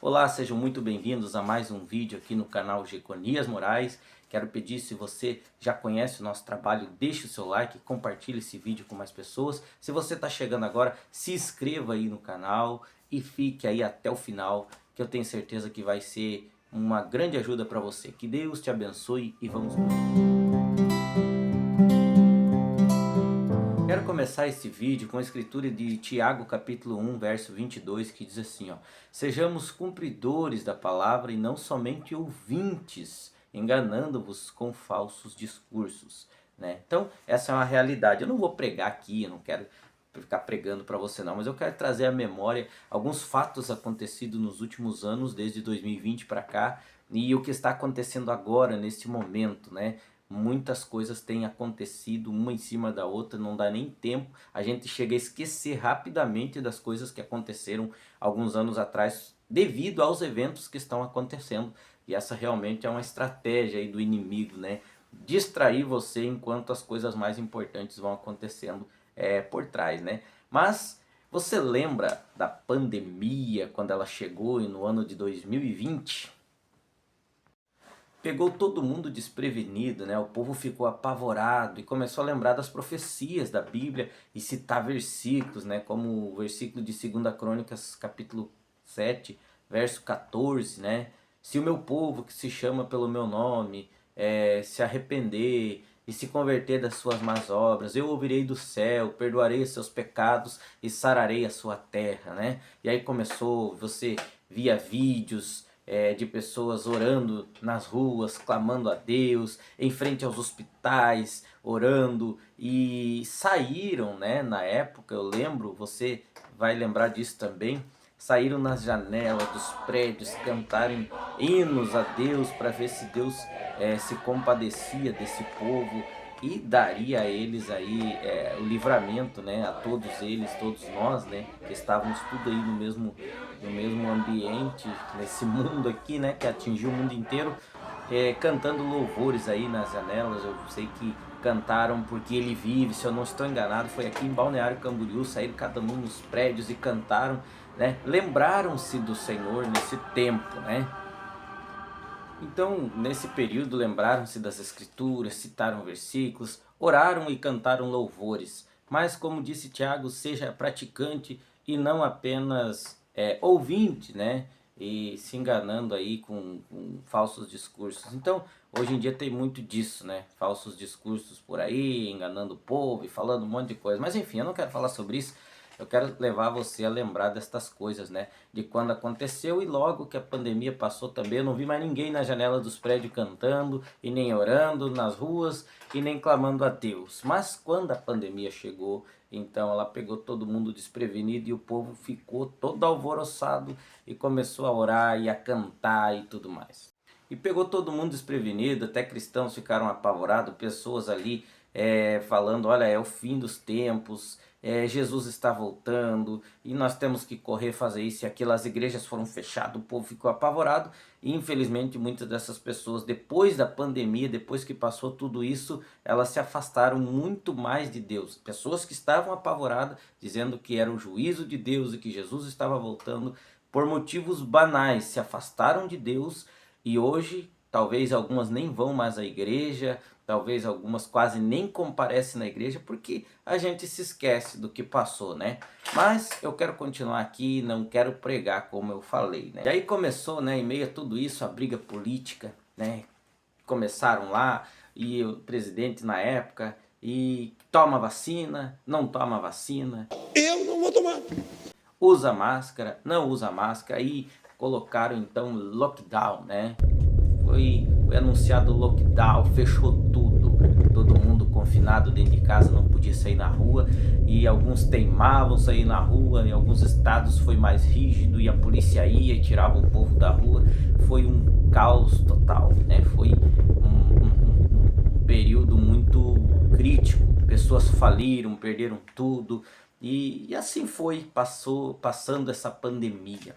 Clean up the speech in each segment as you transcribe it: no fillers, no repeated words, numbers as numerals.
Olá, sejam muito bem-vindos a mais um vídeo aqui no canal Jeconias Moraes. Quero pedir, se você já conhece o nosso trabalho, deixe o seu like, compartilhe esse vídeo com mais pessoas. Se você está chegando agora, se inscreva aí no canal e fique aí até o final, que eu tenho certeza que vai ser uma grande ajuda para você. Que Deus te abençoe e vamos pro vídeo. Quero começar esse vídeo com a escritura de Tiago capítulo 1, verso 22, que diz assim, ó: sejamos cumpridores da palavra e não somente ouvintes, enganando-vos com falsos discursos, né? Então, essa é uma realidade. Eu não vou pregar aqui, eu não quero ficar pregando para você não, mas eu quero trazer à memória alguns fatos acontecidos nos últimos anos, desde 2020 para cá, e o que está acontecendo agora, neste momento, né? Muitas coisas têm acontecido uma em cima da outra, não dá nem tempo, a gente chega a esquecer rapidamente das coisas que aconteceram alguns anos atrás, devido aos eventos que estão acontecendo. E essa realmente é uma estratégia aí do inimigo, né? Distrair você enquanto as coisas mais importantes vão acontecendo por trás, né? Mas você lembra da pandemia, quando ela chegou no ano de 2020? Pegou todo mundo desprevenido, né? O povo ficou apavorado e começou a lembrar das profecias da Bíblia e citar versículos, né? Como o versículo de 2 Crônicas, capítulo 7, verso 14, né? Se o meu povo, que se chama pelo meu nome, se arrepender e se converter das suas más obras, eu ouvirei do céu, perdoarei os seus pecados e sararei a sua terra, né? E aí começou, você via vídeos de pessoas orando nas ruas, clamando a Deus, em frente aos hospitais, orando, e saíram, né, na época, eu lembro, você vai lembrar disso também, saíram nas janelas dos prédios, cantarem hinos a Deus para ver se Deus se compadecia desse povo e daria a eles aí o livramento, né, a todos eles, todos nós, né, que estávamos tudo aí no mesmo ambiente, nesse mundo aqui, né, que atingiu o mundo inteiro, cantando louvores aí nas janelas. Eu sei que cantaram Porque Ele Vive, se eu não estou enganado, foi aqui em Balneário Camboriú, saíram cada um nos prédios e cantaram, né, lembraram-se do Senhor nesse tempo, né. Então, nesse período, lembraram-se das escrituras, citaram versículos, oraram e cantaram louvores. Mas, como disse Tiago, seja praticante e não apenas ouvinte, né? E se enganando aí com falsos discursos. Então, hoje em dia tem muito disso, né? Falsos discursos por aí, enganando o povo e falando um monte de coisa. Mas enfim, eu não quero falar sobre isso. Eu quero levar você a lembrar destas coisas, né? De quando aconteceu, e logo que a pandemia passou também, eu não vi mais ninguém na janela dos prédios cantando, e nem orando nas ruas, e nem clamando a Deus. Mas quando a pandemia chegou, então ela pegou todo mundo desprevenido e o povo ficou todo alvoroçado e começou a orar e a cantar e tudo mais. E pegou todo mundo desprevenido, até cristãos ficaram apavorados, pessoas ali falando, olha, é o fim dos tempos, Jesus está voltando e nós temos que correr, fazer isso e aquilo. As igrejas foram fechadas, o povo ficou apavorado e infelizmente muitas dessas pessoas, depois da pandemia, depois que passou tudo isso, elas se afastaram muito mais de Deus. Pessoas que estavam apavoradas, dizendo que era o juízo de Deus e que Jesus estava voltando, por motivos banais, se afastaram de Deus. E hoje, talvez algumas nem vão mais à igreja, talvez algumas quase nem comparecem na igreja, porque a gente se esquece do que passou, né? Mas eu quero continuar aqui, não quero pregar como eu falei, né? E aí começou, né, em meio a tudo isso, a briga política, né? Começaram lá, e o presidente na época, e toma vacina, não toma vacina. Eu não vou tomar. Usa máscara, não usa máscara, aí colocaram então lockdown, né? Foi anunciado lockdown, fechou tudo, todo mundo confinado dentro de casa, não podia sair na rua, e alguns teimavam sair na rua, em alguns estados foi mais rígido e a polícia ia e tirava o povo da rua. Foi um caos total, né? Foi um período muito crítico, pessoas faliram, perderam tudo, e assim foi, passando essa pandemia.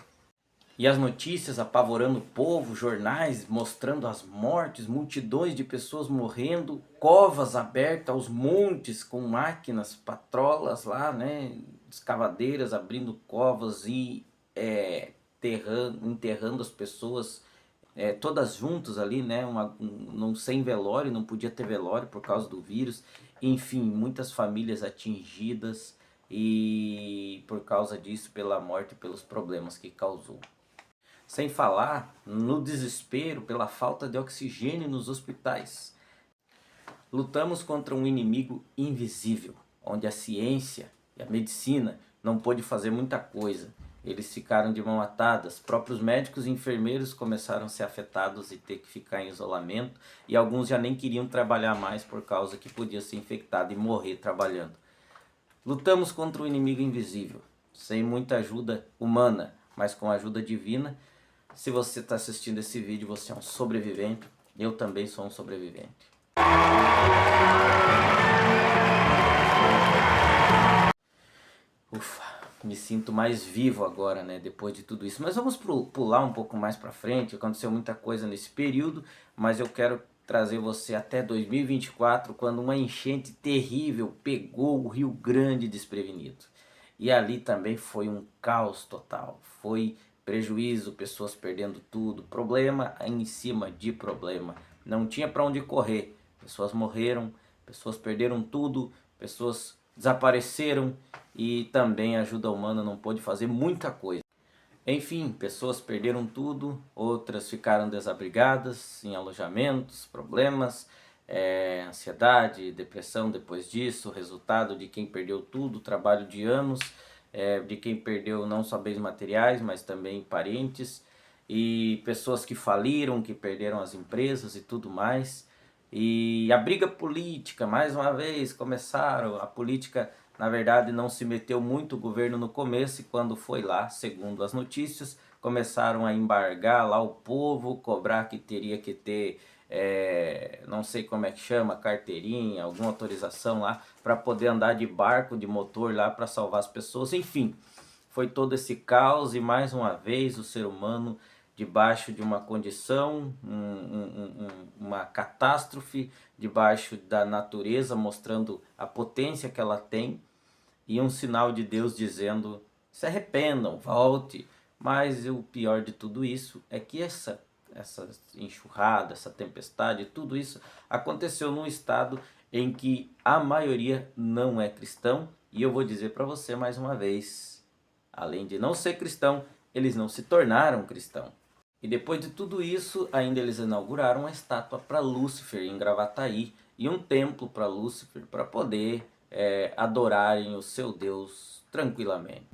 E as notícias apavorando o povo, jornais mostrando as mortes, multidões de pessoas morrendo, covas abertas aos montes com máquinas, patrolas lá, né, escavadeiras abrindo covas e enterrando as pessoas todas juntas ali, né? Sem velório, não podia ter velório por causa do vírus. Enfim, muitas famílias atingidas e por causa disso, pela morte e pelos problemas que causou. Sem falar no desespero pela falta de oxigênio nos hospitais. Lutamos contra um inimigo invisível, onde a ciência e a medicina não pôde fazer muita coisa. Eles ficaram de mão atadas, próprios médicos e enfermeiros começaram a ser afetados e ter que ficar em isolamento, e alguns já nem queriam trabalhar mais por causa que podia ser infectado e morrer trabalhando. Lutamos contra o inimigo invisível, sem muita ajuda humana, mas com a ajuda divina. Se você está assistindo esse vídeo, você é um sobrevivente, eu também sou um sobrevivente. Ufa, me sinto mais vivo agora, né, depois de tudo isso. Mas vamos pular um pouco mais para frente. Aconteceu muita coisa nesse período, mas eu quero trazer você até 2024, quando uma enchente terrível pegou o Rio Grande desprevenido. E ali também foi um caos total, foi prejuízo, pessoas perdendo tudo, problema em cima de problema. Não tinha para onde correr, pessoas morreram, pessoas perderam tudo, pessoas desapareceram e também a ajuda humana não pôde fazer muita coisa. Enfim, pessoas perderam tudo, outras ficaram desabrigadas, em alojamentos, problemas, ansiedade, depressão depois disso, resultado de quem perdeu tudo, trabalho de anos, de quem perdeu não só bens materiais, mas também parentes, e pessoas que faliram, que perderam as empresas e tudo mais. E a briga política, mais uma vez, começaram. A política, na verdade, não se meteu muito o governo no começo, e quando foi lá, segundo as notícias, começaram a embargar lá o povo, cobrar que teria que ter, não sei como é que chama, carteirinha, alguma autorização lá, para poder andar de barco, de motor lá, para salvar as pessoas. Enfim, foi todo esse caos e mais uma vez o ser humano debaixo de uma condição, uma catástrofe, debaixo da natureza, mostrando a potência que ela tem, e um sinal de Deus dizendo: se arrependam, volte. Mas o pior de tudo isso é que essa enxurrada, essa tempestade, tudo isso aconteceu num estado em que a maioria não é cristão. E eu vou dizer para você mais uma vez, além de não ser cristão, eles não se tornaram cristão. E depois de tudo isso, ainda eles inauguraram uma estátua para Lúcifer em Gravataí e um templo para Lúcifer, para poder adorarem o seu Deus tranquilamente.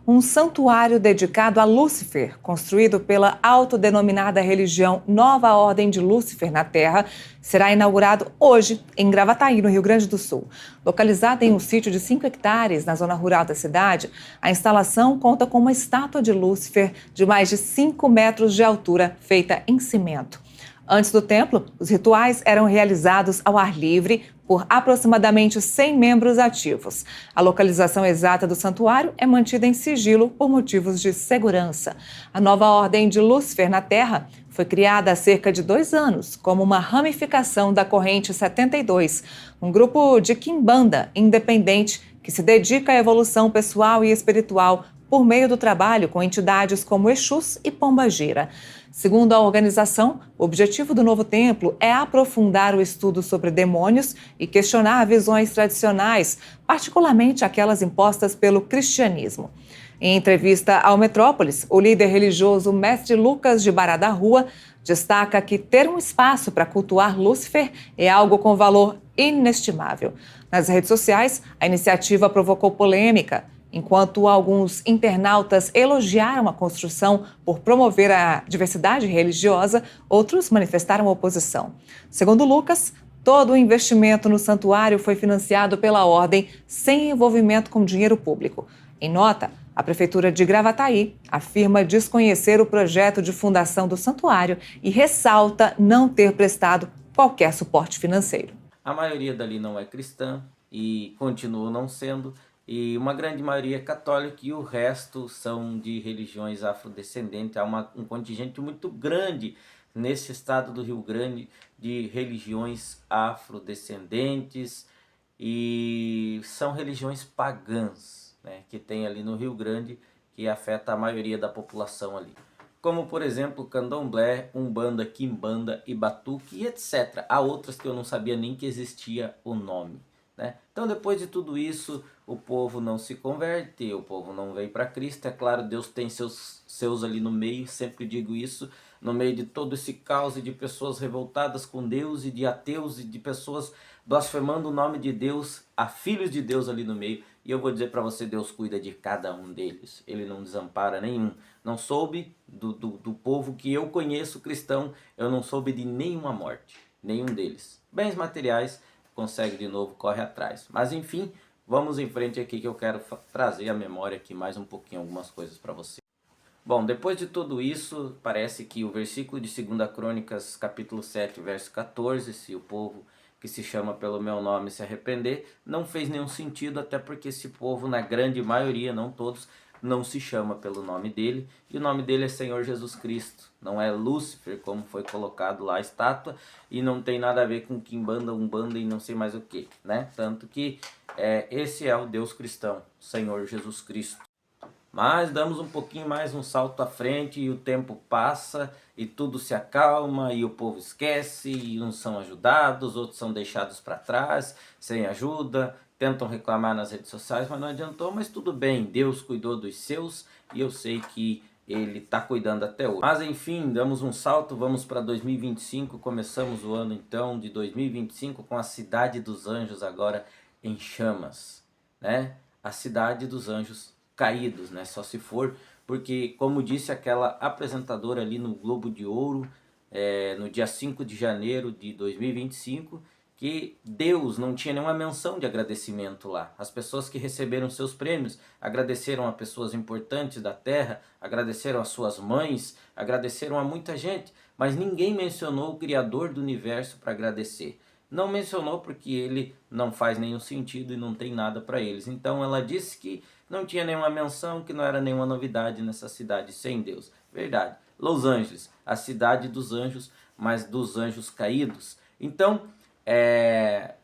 Um santuário dedicado a Lúcifer, construído pela autodenominada religião Nova Ordem de Lúcifer na Terra, será inaugurado hoje em Gravataí, no Rio Grande do Sul. Localizada em um sítio de 5 hectares na zona rural da cidade, a instalação conta com uma estátua de Lúcifer de mais de 5 metros de altura, feita em cimento. Antes do templo, os rituais eram realizados ao ar livre por aproximadamente 100 membros ativos. A localização exata do santuário é mantida em sigilo por motivos de segurança. A Nova Ordem de Lúcifer na Terra foi criada há cerca de 2 anos como uma ramificação da Corrente 72, um grupo de quimbanda independente que se dedica à evolução pessoal e espiritual por meio do trabalho com entidades como Exus e Pombagira. Segundo a organização, o objetivo do novo templo é aprofundar o estudo sobre demônios e questionar visões tradicionais, particularmente aquelas impostas pelo cristianismo. Em entrevista ao Metrópolis, o líder religioso Mestre Lucas de Bará da Rua destaca que ter um espaço para cultuar Lúcifer é algo com valor inestimável. Nas redes sociais, a iniciativa provocou polêmica. Enquanto alguns internautas elogiaram a construção por promover a diversidade religiosa, outros manifestaram oposição. Segundo Lucas, todo o investimento no santuário foi financiado pela ordem sem envolvimento com dinheiro público. Em nota, a Prefeitura de Gravataí afirma desconhecer o projeto de fundação do santuário e ressalta não ter prestado qualquer suporte financeiro. A maioria dali não é cristã e continua não sendo, e uma grande maioria é católica, e o resto são de religiões afrodescendentes. Há um contingente muito grande nesse estado do Rio Grande de religiões afrodescendentes, e são religiões pagãs, né, que tem ali no Rio Grande, que afeta a maioria da população ali. Como, por exemplo, candomblé, umbanda, quimbanda e batuque e etc. Há outras que eu não sabia nem que existia o nome, né? Então, depois de tudo isso, o povo não se converte, o povo não vem para Cristo. É claro, Deus tem seus ali no meio, sempre digo isso, no meio de todo esse caos e de pessoas revoltadas com Deus e de ateus e de pessoas blasfemando o nome de Deus, há filhos de Deus ali no meio. E eu vou dizer para você, Deus cuida de cada um deles. Ele não desampara nenhum. Não soube do povo que eu conheço cristão, eu não soube de nenhuma morte. Nenhum deles. Bens materiais, consegue de novo, corre atrás. Mas enfim, vamos em frente aqui que eu quero trazer à memória aqui mais um pouquinho algumas coisas para você. Bom, depois de tudo isso, parece que o versículo de 2 Crônicas, capítulo 7, verso 14, se o povo que se chama pelo meu nome se arrepender, não fez nenhum sentido, até porque esse povo, na grande maioria, não todos, não se chama pelo nome dele, e o nome dele é Senhor Jesus Cristo, não é Lúcifer, como foi colocado lá a estátua, e não tem nada a ver com quimbanda, umbanda e não sei mais o que, né? Tanto que esse é o Deus cristão, Senhor Jesus Cristo. Mas damos um pouquinho mais um salto à frente e o tempo passa e tudo se acalma e o povo esquece e uns são ajudados, outros são deixados para trás, sem ajuda, tentam reclamar nas redes sociais, mas não adiantou, mas tudo bem, Deus cuidou dos seus e eu sei que Ele está cuidando até hoje. Mas enfim, damos um salto, vamos para 2025, começamos o ano então de 2025 com a Cidade dos Anjos agora em chamas, né? A Cidade dos Anjos caídos, né? Só se for, porque como disse aquela apresentadora ali no Globo de Ouro, no dia 5 de janeiro de 2025, que Deus não tinha nenhuma menção de agradecimento lá. As pessoas que receberam seus prêmios agradeceram a pessoas importantes da terra, agradeceram as suas mães, agradeceram a muita gente, mas ninguém mencionou o Criador do universo para agradecer. Não mencionou porque ele não faz nenhum sentido e não tem nada para eles. Então ela disse que não tinha nenhuma menção, que não era nenhuma novidade nessa cidade sem Deus. Verdade. Los Angeles, a cidade dos anjos, mas dos anjos caídos. Então,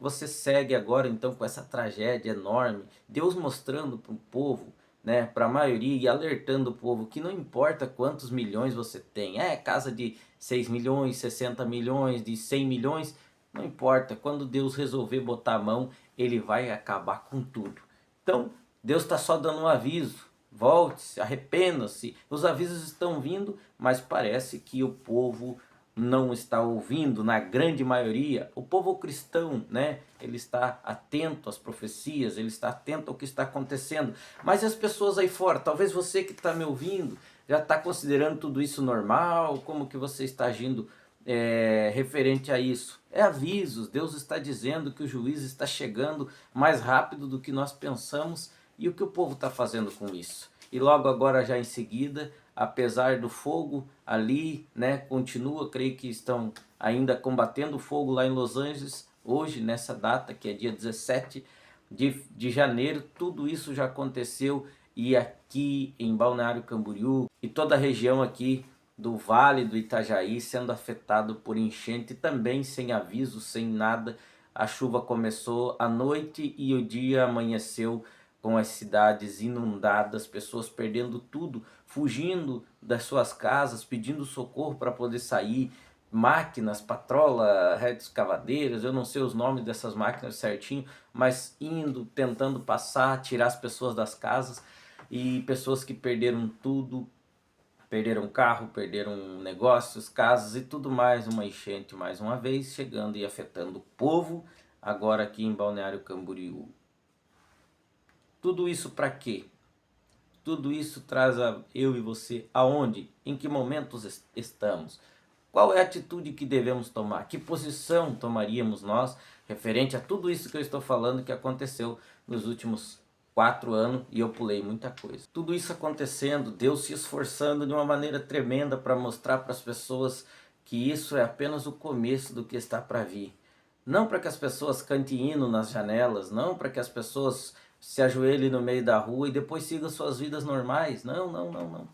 você segue agora então com essa tragédia enorme, Deus mostrando para o povo, né, para a maioria e alertando o povo que não importa quantos milhões você tem, casa de 6 milhões, 60 milhões, de 100 milhões, não importa, quando Deus resolver botar a mão, Ele vai acabar com tudo. Então, Deus está só dando um aviso, volte-se, arrependa-se, os avisos estão vindo, mas parece que o povo não está ouvindo, na grande maioria. O povo cristão, né, ele está atento às profecias, ele está atento ao que está acontecendo, mas as pessoas aí fora, talvez você que está me ouvindo, já está considerando tudo isso normal, como que você está agindo referente a isso. É avisos, Deus está dizendo que o juízo está chegando mais rápido do que nós pensamos, e o que o povo está fazendo com isso? E logo agora já em seguida, apesar do fogo ali, né, continua, creio que estão ainda combatendo o fogo lá em Los Angeles, hoje, nessa data, que é dia 17 de janeiro, tudo isso já aconteceu, e aqui em Balneário Camboriú, e toda a região aqui do Vale do Itajaí sendo afetado por enchente, também sem aviso, sem nada. A chuva começou à noite e o dia amanheceu com as cidades inundadas, pessoas perdendo tudo, fugindo das suas casas, pedindo socorro para poder sair, máquinas, patrola, redes escavadeiras, eu não sei os nomes dessas máquinas certinho, mas indo, tentando passar, tirar as pessoas das casas, e pessoas que perderam tudo, perderam carro, perderam negócios, casas e tudo mais, uma enchente mais uma vez, chegando e afetando o povo, agora aqui em Balneário Camboriú. Tudo isso para quê? Tudo isso traz eu e você aonde? Em que momentos estamos? Qual é a atitude que devemos tomar? Que posição tomaríamos nós referente a tudo isso que eu estou falando que aconteceu nos últimos 4 anos e eu pulei muita coisa. Tudo isso acontecendo, Deus se esforçando de uma maneira tremenda para mostrar para as pessoas que isso é apenas o começo do que está para vir. Não para que as pessoas cantem hino nas janelas, não para que as pessoas se ajoelhem no meio da rua e depois sigam suas vidas normais. Não, não, não, não.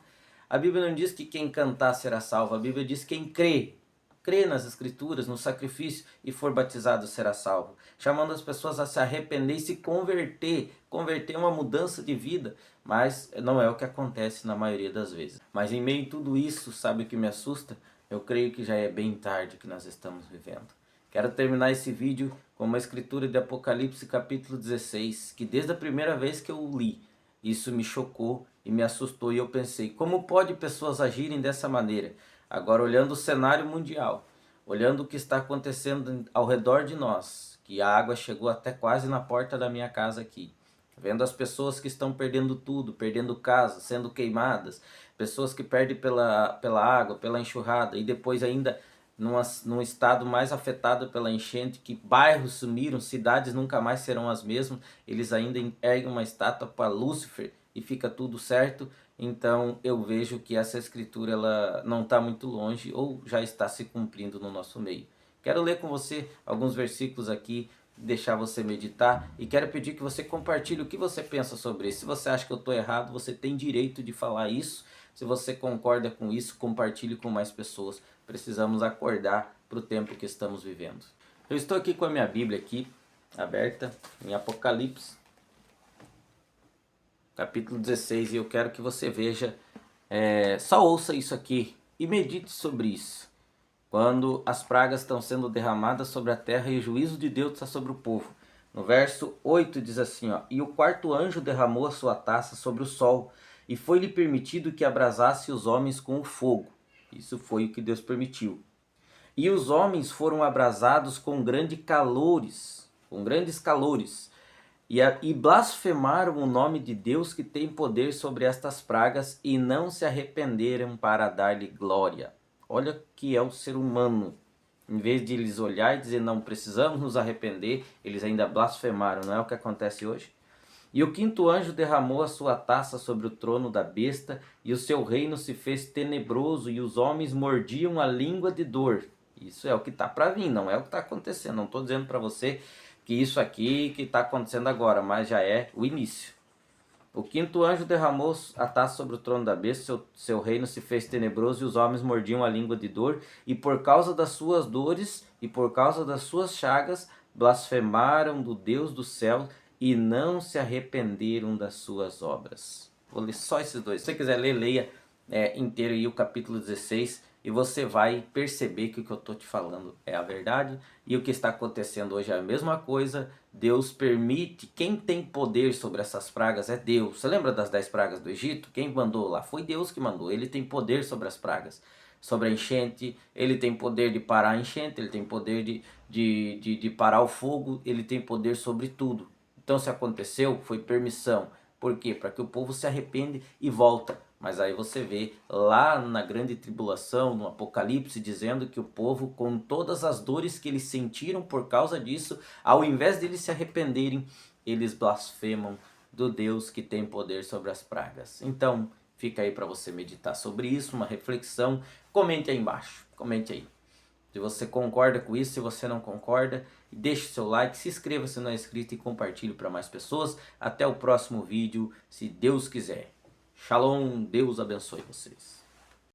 A Bíblia não diz que quem cantar será salvo, a Bíblia diz quem crê. crê nas Escrituras, no sacrifício e for batizado será salvo. Chamando as pessoas a se arrepender e se converter. Converter é uma mudança de vida, mas não é o que acontece na maioria das vezes. Mas em meio a tudo isso, sabe o que me assusta? Eu creio que já é bem tarde que nós estamos vivendo. Quero terminar esse vídeo com uma escritura de Apocalipse capítulo 16, que desde a primeira vez que eu li, isso me chocou e me assustou e eu pensei, como pode pessoas agirem dessa maneira? Agora olhando o cenário mundial, olhando o que está acontecendo ao redor de nós, que a água chegou até quase na porta da minha casa aqui, vendo as pessoas que estão perdendo tudo, perdendo casa, sendo queimadas, pessoas que perdem pela água, pela enxurrada e depois ainda num estado mais afetado pela enchente, que bairros sumiram, cidades nunca mais serão as mesmas, eles ainda erguem uma estátua para Lúcifer e fica tudo certo. Então eu vejo que essa escritura ela não está muito longe ou já está se cumprindo no nosso meio. Quero ler com você alguns versículos aqui, deixar você meditar e quero pedir que você compartilhe o que você pensa sobre isso. Se você acha que eu estou errado, você tem direito de falar isso. Se você concorda com isso, compartilhe com mais pessoas. Precisamos acordar para o tempo que estamos vivendo. Eu estou aqui com a minha Bíblia aqui, aberta em Apocalipse, capítulo 16, e eu quero que você veja, só ouça isso aqui e medite sobre isso. Quando as pragas estão sendo derramadas sobre a terra e o juízo de Deus está sobre o povo. No verso 8 diz assim, ó, e o quarto anjo derramou a sua taça sobre o sol, e foi-lhe permitido que abrasasse os homens com o fogo. Isso foi o que Deus permitiu. E os homens foram abrasados com grandes calores, e blasfemaram o nome de Deus que tem poder sobre estas pragas, e não se arrependeram para dar-lhe glória. Olha que é o ser humano. Em vez de eles olhar e dizer não precisamos nos arrepender, eles ainda blasfemaram. Não é o que acontece hoje? E o quinto anjo derramou a sua taça sobre o trono da besta, e o seu reino se fez tenebroso, e os homens mordiam a língua de dor. Isso é o que está para vir, não é o que está acontecendo. Não estou dizendo para você que isso aqui que está acontecendo agora, mas já é o início. O quinto anjo derramou a taça sobre o trono da besta, seu reino se fez tenebroso e os homens mordiam a língua de dor, e por causa das suas dores e por causa das suas chagas, blasfemaram do Deus do céu e não se arrependeram das suas obras. Vou ler só esses dois. Se você quiser ler, leia inteiro aí o capítulo 16 e você vai perceber que o que eu estou te falando é a verdade e o que está acontecendo hoje é a mesma coisa. Deus permite, quem tem poder sobre essas pragas é Deus. Você lembra das 10 pragas do Egito? Quem mandou lá? Foi Deus que mandou. Ele tem poder sobre as pragas, sobre a enchente, ele tem poder de parar a enchente, ele tem poder de parar o fogo, ele tem poder sobre tudo. Então se aconteceu, foi permissão. Por quê? Para que o povo se arrepende e volta. Mas aí você vê lá na grande tribulação, no Apocalipse, dizendo que o povo, com todas as dores que eles sentiram por causa disso, ao invés de eles se arrependerem, eles blasfemam do Deus que tem poder sobre as pragas. Então, fica aí para você meditar sobre isso, uma reflexão. Comente aí embaixo, comente aí. Se você concorda com isso, se você não concorda, deixe seu like, se inscreva se não é inscrito e compartilhe para mais pessoas. Até o próximo vídeo, se Deus quiser. Shalom, Deus abençoe vocês.